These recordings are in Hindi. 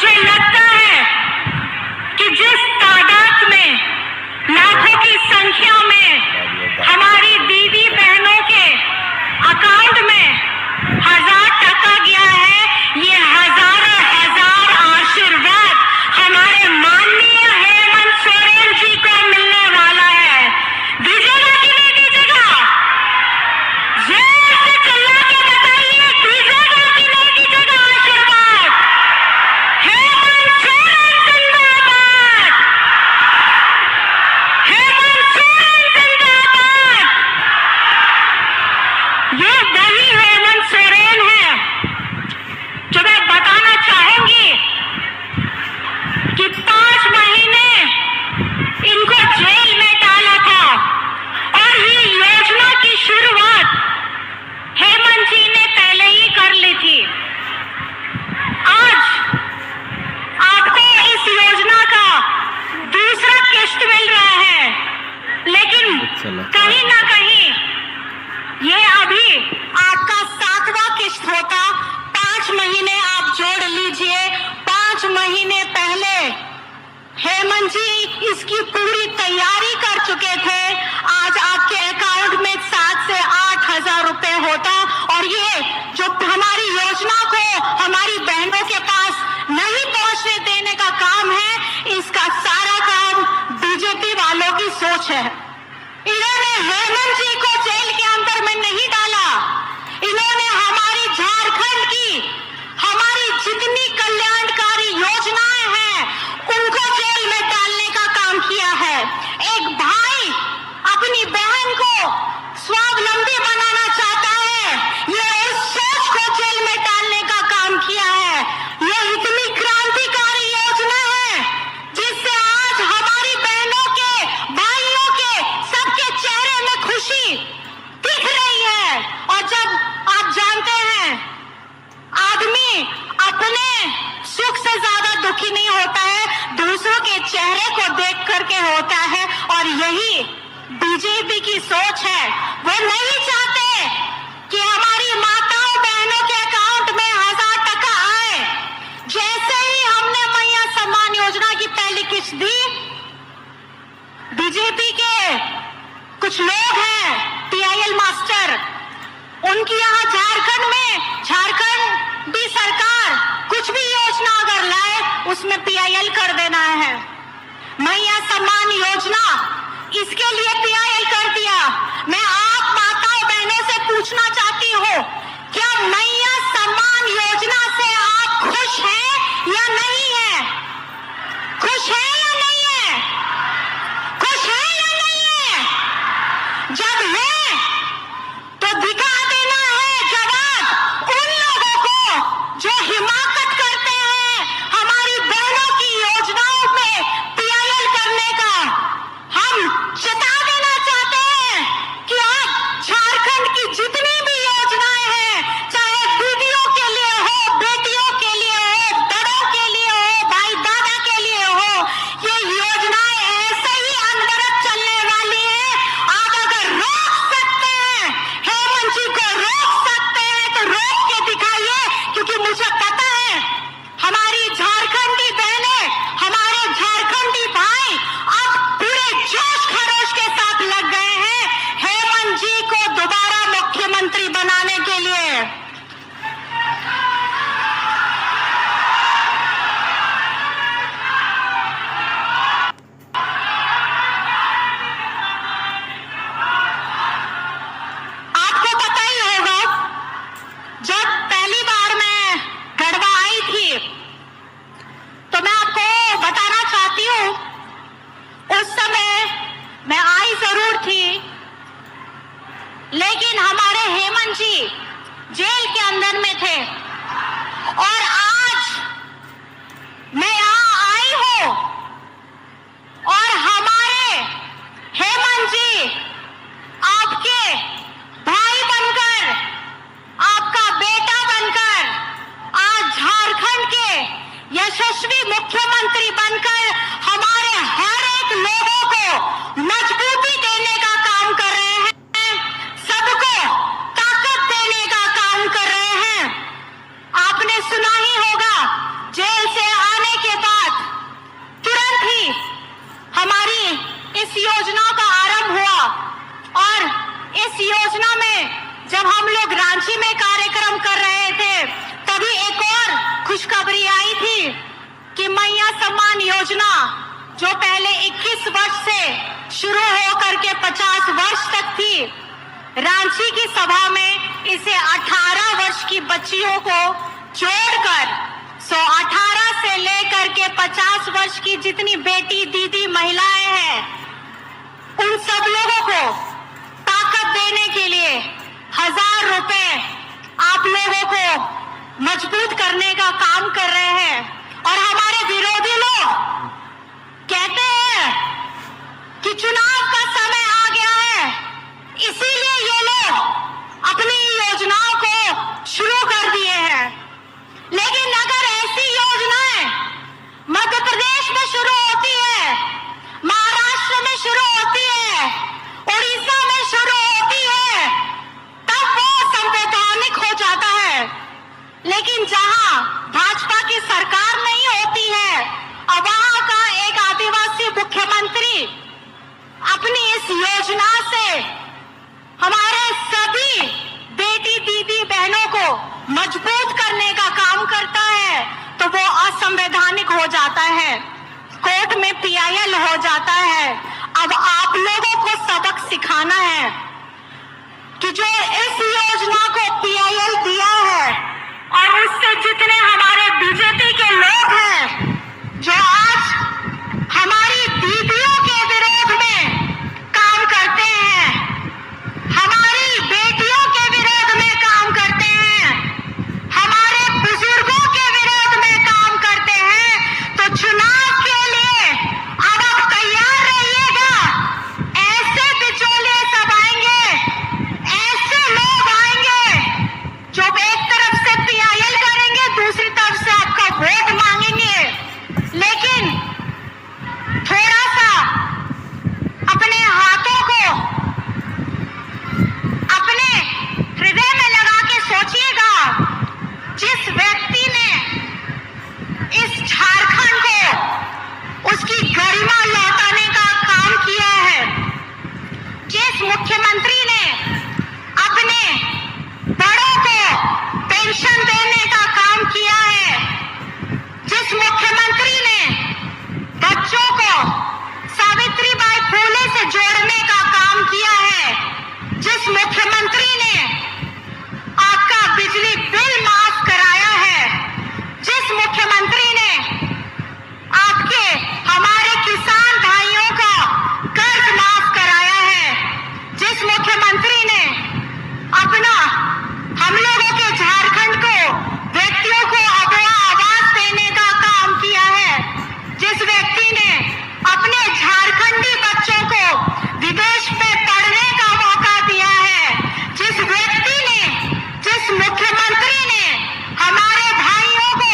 मुझे लगता है कि जिस तादाद में, लाखों की संख्या में हमारी दीदी बहनों के अकाउंट में 1000 टका गया है, ये हजारों हजार आशीर्वाद हमारे माननीय हेमंत सोरेन जी को मिलने वाला है। दीजिएगा कि नहीं दीजिएगा? जोर से चिल्ला के बताइए, दीजिएगा कि नहीं दीजिएगा आशीर्वाद? हेमंत सोरेन जिंदाबाद! हेमंत सोरेन जिंदाबाद! ये वही हेमंत सोरेन है जो मैं बताना चाहूंगी कि 5 महीने इनको जेल में डाला था और ये योजना की शुरुआत हेमंत जी ने पहले ही कर ली थी। आज आपको इस योजना का दूसरा किस्त मिल रहा है, लेकिन कहीं ना कहीं ये अभी आपका 7वां किस्त होता। 5 महीने आप जोड़ लीजिए। 5 महीने पहले हेमंत जी इसकी पूरी तैयारी कर चुके थे। आज आपके अकाउंट में 7 से 8 हजार रुपए होता और ये जो हमारी योजना को हमारी बहनों के पास नहीं पहुंचने देने का काम है, इसका सारा काम बीजेपी वालों की सोच है। इन्होंने हेमंत जी को जेल के अंदर में नहीं डाला, इन्होंने हमारी झारखंड की हमारी जितनी कल्याणकारी योजनाएं हैं उनको जेल में डालने का काम किया है। एक भाई अपनी बहन को स्वावलंबी बनाना चाहता है, ये उस सोच को जेल में डालने का काम किया है। ये इतनी क्रांतिकारी योजना है जिससे आज हमारी बहनों के, भाइयों के, सबके चेहरे में खुशी दिख रही है। और जब आप जानते हैं आदमी अपने सुख से ज्यादा दुखी नहीं होता है, दूसरों के चेहरे को देख करके होता है, और यही बीजेपी की सोच है। वो नहीं चाहते कि हमारी माताओं बहनों के अकाउंट में 1000 टका आए। जैसे ही हमने मैया सम्मान योजना की पहली किस्त दी, बीजेपी के कुछ लोग हैं PIL मास्टर, उनकी यहाँ झारखंड भी सरकार कुछ भी योजना अगर लाए उसमें PIL कर देना है। मैया सम्मान योजना इसके लिए PIL कर दिया। मैं आप माताओं बहनों से पूछना चाहती हूँ, क्या मैया सम्मान योजना से आप खुश हैं या नहीं है? खुश है या नहीं है? खुश है या नहीं है? जब है तो दिखा देना है जवाब उन लोगों को जो हिमाकत करते हैं हमारी बहनों की योजनाओं में PIL करने का। हम चेता देना चाहते हैं कि आप झारखंड की जितनी भी योजनाएं हैं, चाहे दीदियों के लिए हो, बेटियों के लिए हो, बड़ों के लिए हो, भाई दादा के लिए हो, ये योजनाएं ऐसे ही अनवरत चलने वाली है। आप अगर रोक सकते हैं, हेमंत जी को रोक सकते हैं तो रोक के दिखाइए, क्योंकि मुझे पता है हमारी झारखंडी बहनें, हमारे झारखंडी भाई अब पूरे जोश खरोश के साथ लग गए हैं हेमंत जी को दोबारा मुख्यमंत्री बनाने के लिए। आपको पता ही होगा, जब पहली बार मैं गढ़वा आई थी तो मैं आपको बताना चाहती हूँ, उस समय मैं आई जरूर थी, लेकिन हमारे हेमंत जी जेल के अंदर में थे। और आज मैं यहाँ आई हूँ और हमारे हेमंत जी आपके भाई बनकर, आपका बेटा बनकर, आज झारखंड के यशस्वी मुख्यमंत्री बनकर हमारे हर एक लोगों को मजबूती देने का काम कर रहे हैं, सबको ताकत देने का काम कर रहे हैं। आपने सुना ही होगा, जेल से आने योजना का आरंभ हुआ और इस योजना में जब हम लोग रांची में कार्यक्रम कर रहे थे तभी एक और खुशखबरी आई थी कि मैया सम्मान योजना जो पहले 21 वर्ष से शुरू होकर के 50 वर्ष तक थी, रांची की सभा में इसे 18 वर्ष की बच्चियों को जोड़कर 18 से लेकर के 50 वर्ष की जितनी बेटी दीदी महिलाएं हैं उन सब लोगों को ताकत देने के लिए 1000 रुपए आप लोगों को मजबूत करने का काम कर रहे हैं। और हमारे विरोधी लोग कहते हैं कि चुनाव का समय आ गया है, इसीलिए ये लोग अपनी योजनाओं को शुरू कर दिए हैं। लेकिन अगर ऐसी योजनाएं मध्य प्रदेश में शुरू होती है, महाराष्ट्र में शुरू होती है, उड़ीसा में शुरू होती है, तब वो संवैधानिक हो जाता है। लेकिन जहां भाजपा की सरकार नहीं होती है, अब वहां का एक आदिवासी मुख्यमंत्री अपनी इस योजना से हमारे सभी बेटी दीदी बहनों को मजबूत करने का काम करता है, तो वो असंवैधानिक हो जाता है, कोर्ट में PIL हो जाता है। अब आप लोगों को सबक सिखाना है कि जो इस योजना को PIL दिया है और उससे जितने हमारे बीजेपी के लोग हैं जो आज हमारी दीदियों के विरोध में काम करते हैं, हमारी बेटियों के विरोध में काम करते हैं, हमारे बुजुर्गों के विरोध में काम करते हैं, तो चुनाव के लिए अब आप तैयार रहिएगा। ऐसे बिचौलिए सब आएंगे, ऐसे लोग आएंगे जो एक तरफ से PIL करेंगे, दूसरी तरफ से आपका वोट मांगेंगे। लेकिन थोड़ा सा अपने हाथों को अपने हृदय में लगा के सोचिएगा, जिस व्यक्ति ने इस झारखंड को उसकी गरिमा लौटाने का काम किया है, जिस मुख्यमंत्री ने अपने बड़ों को पेंशन देने का काम किया है, जिस मुख्यमंत्री ने बच्चों को सावित्रीबाई फुले से जोड़ने का काम किया है, जिस मुख्यमंत्री ने आपका बिजली बिल माफ कराया है, जिस मुख्यमंत्री ने आपके हमारे किसान भाइयों का कर्ज माफ कराया है, जिस मुख्यमंत्री ने अपना हम लोगों के झारखंड को व्यक्तियों को अभया आवास देने का काम किया है, जिस व्यक्ति ने अपने झारखंडी बच्चों को विदेश में पढ़ने का मौका दिया है, जिस व्यक्ति ने, जिस मुख्यमंत्री ने हमारे भाइयों को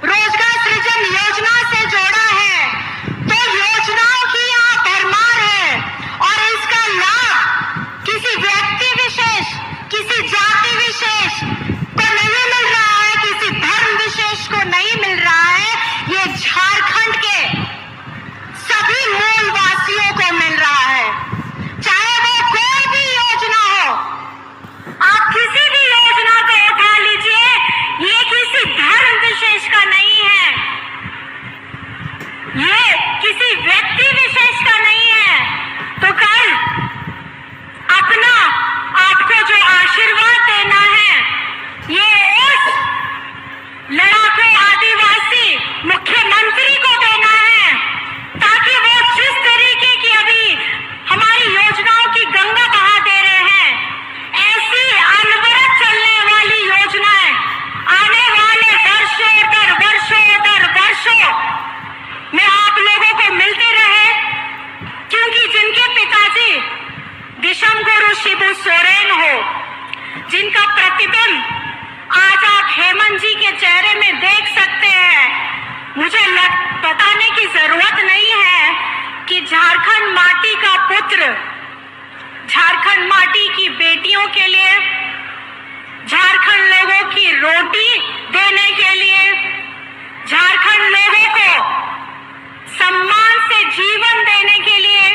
रोजगार सृजन योजना से जोड़ा है, तो योजनाओं की यहाँ भरमार है और इसका लाभ किसी व्यक्ति विशेष, किसी जाति विशेष को नहीं मिल रहा है, किसी धर्म विशेष को नहीं मिल रहा है, ये झारखंड के सभी मूलवासियों को मिल रहा है। चाहे वो कोई भी योजना हो, आप किसी भी योजना को उठा लीजिए, ये किसी धर्म विशेष का नहीं है, ये किसी व्यक्ति विशेष का नहीं है। तो कल अपना आपको जो आशीर्वाद देना है, ये उस लड़ाकू आदिवासी मुख्यमंत्री को देना है, ताकि वो जिस तरीके की अभी हमारी योजनाओं की गंगा बहा दे रहे हैं, ऐसी अनवरत चलने वाली योजनाएं आने वाले वर्षों दर वर्षों में आप लोगों को मिलते रहे, क्योंकि जिनके पिताजी विषम गुरु शिबू सोरेन हो, जिनका प्रतिबिंब आज आप हेमंत जी के चेहरे में देख सकते हैं, मुझे बताने की जरूरत नहीं है कि झारखंड माटी का पुत्र, झारखंड माटी की बेटियों के लिए, झारखंड लोगों की रोटी देने के लिए, झारखंड लोगों को सम्मान से जीवन देने के लिए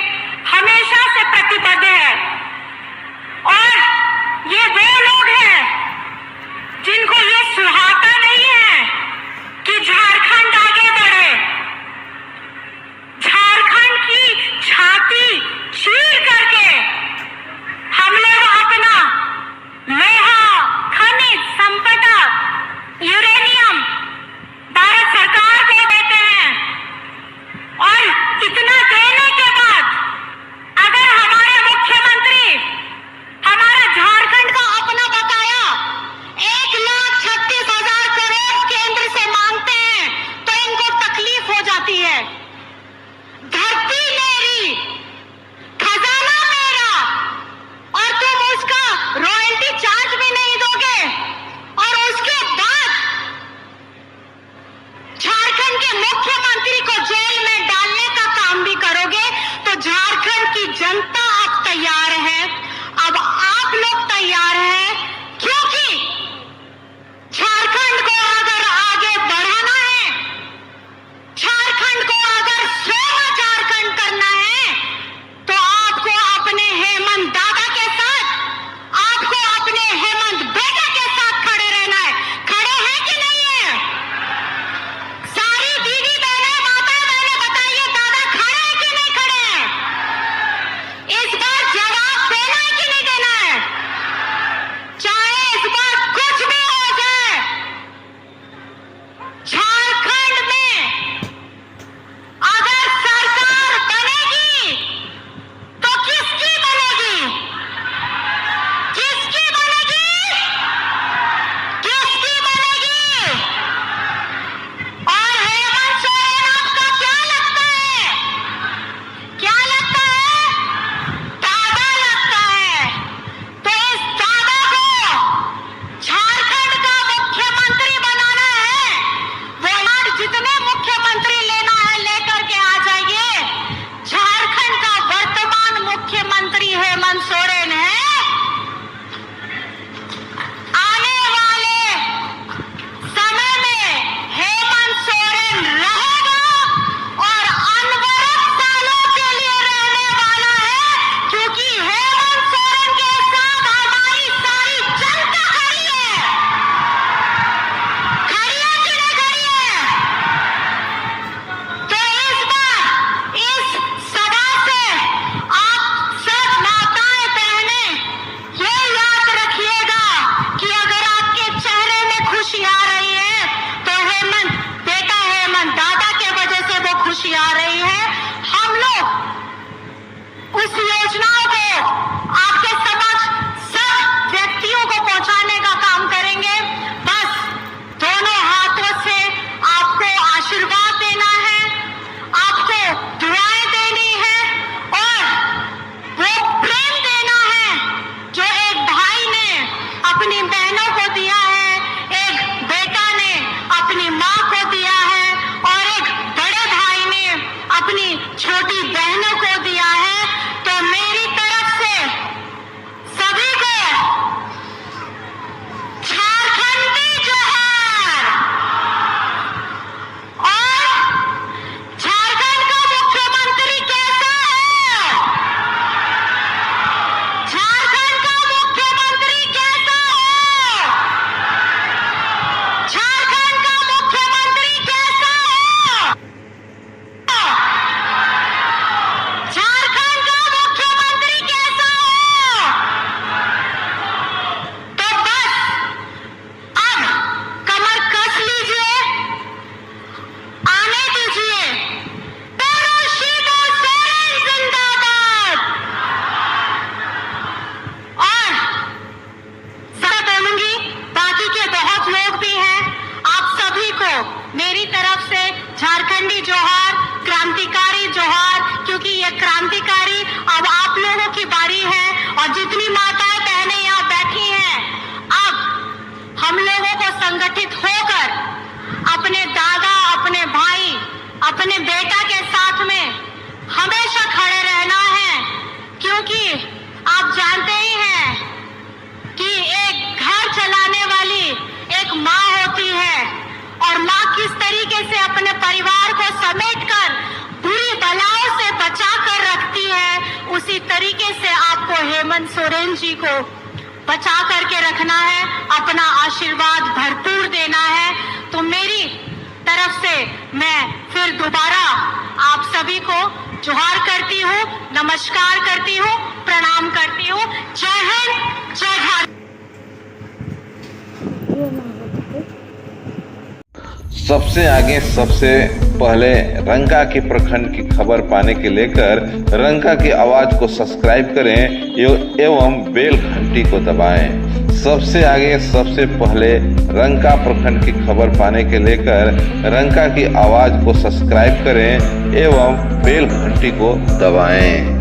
जनता अब तैयार है, अब आप लोग तैयार हैं, क्योंकि झारखंड को अगर आगे बढ़ाना है, झारखंड को अगर स्वर्ग झारखंड करना है, तो आपको अपने हेमंत दादा के साथ, आपको अपने हेमंत बेटा के साथ खड़े रहना है। खड़े हैं कि नहीं है? सारी दीदी बहने, माता बहने बताइए, दादा खड़े हैं कि नहीं खड़े हैं? इस बार जवाब देना है कि नहीं देना है? चाहे इस बार कुछ भी हो जाए, झारखंड में अगर सरकार बनेगी तो किसकी बनेगी? किसकी बनेगी? किसकी बनेगी? और हेमंत सोरेन आपका क्या लगता है? क्या लगता है? दादा लगता है। तो इस दादा को झारखंड का मुख्यमंत्री बनाना है। वो आज जितने मुख्यमंत्री लेना है लेकर के आ जाइए। झारखंड का वर्तमान मुख्यमंत्री हेमंत सोरेन है। आने वाले समय में हेमंत सोरेन रहेगा और अनवरत सालों के लिए रहने वाला है, क्योंकि हेमंत सोरेन के साथ हमारी सारी जनता खड़ी है। खड़ी है कि नहीं खड़ी है? तो इस बार इस सभा से आप सब माताएं बहनें ये याद रखिएगा कि अगर आपके चेहरे में खुशी आ रही है तो हेमंत बेटा, हेमंत दादा के वजह से वो खुशी आ रही है। हम लोग उस योजनाओं को आपके समक्ष सब व्यक्तियों को पहुंचाने का काम करेंगे। बस दोनों हाथों से आपको आशीर्वाद देना है, आपको दुआएं देनी है और वो प्रेम देना है जो एक भाई ने अपनी बहनों को दिया है, एक बेटा ने अपनी माँ को दिया है और एक बड़े भाई ने अपनी छोटी बहनों को दिया है। तो मेरी तरफ से सभी को झारखंडी जोहार। और झारखंड का मुख्यमंत्री कैसा है? झारखंड का मुख्यमंत्री कैसा है? झारखंड का मुख्यमंत्री कैसा है? झारखंड का मुख्यमंत्री कैसा है? तो बस अब कमर कस लीजिए, आने दीजिए। पेरोशीतो सोरेन जिंदाबाद। और सब बोलूंगी, बाकी के बहुत लोग भी हैं। आप सभी को मेरी तरफ से झारखंडी जोहार, क्रांतिकारी जोहार, क्योंकि ये क्रांतिकारी अब आप लोगों की बारी है। और जितनी माताएं बहनें यहाँ बैठी हैं, अब हम लोगों को संगठित होकर अपने दादा, अपने भाई, अपने बेटा के साथ में हमेशा खड़े रहना है। क्योंकि आप जानते ही हैं कि एक घर चलाने वाली एक माँ होती है और माँ किस तरीके से अपने परिवार को समेटकर बुरी बलाओं से बचा कर रखती है, उसी तरीके से आपको हेमंत सोरेन जी को बचा करके रखना है, अपना आशीर्वाद भरपूर देना है। तो मेरी तरफ से मैं फिर दोबारा आप सभी को जोहार करती हूँ, नमस्कार करती हूँ, प्रणाम करती हूँ। जय हिंद, जय भारत। सबसे आगे सबसे पहले रंका के प्रखंड की खबर पाने के लेकर रंका की आवाज को सब्सक्राइब करें एवं बेल घंटी को दबाएं। सबसे आगे सबसे पहले रंका प्रखंड की खबर पाने के लेकर रंका की आवाज को सब्सक्राइब करें एवं बेल घंटी को दबाएं।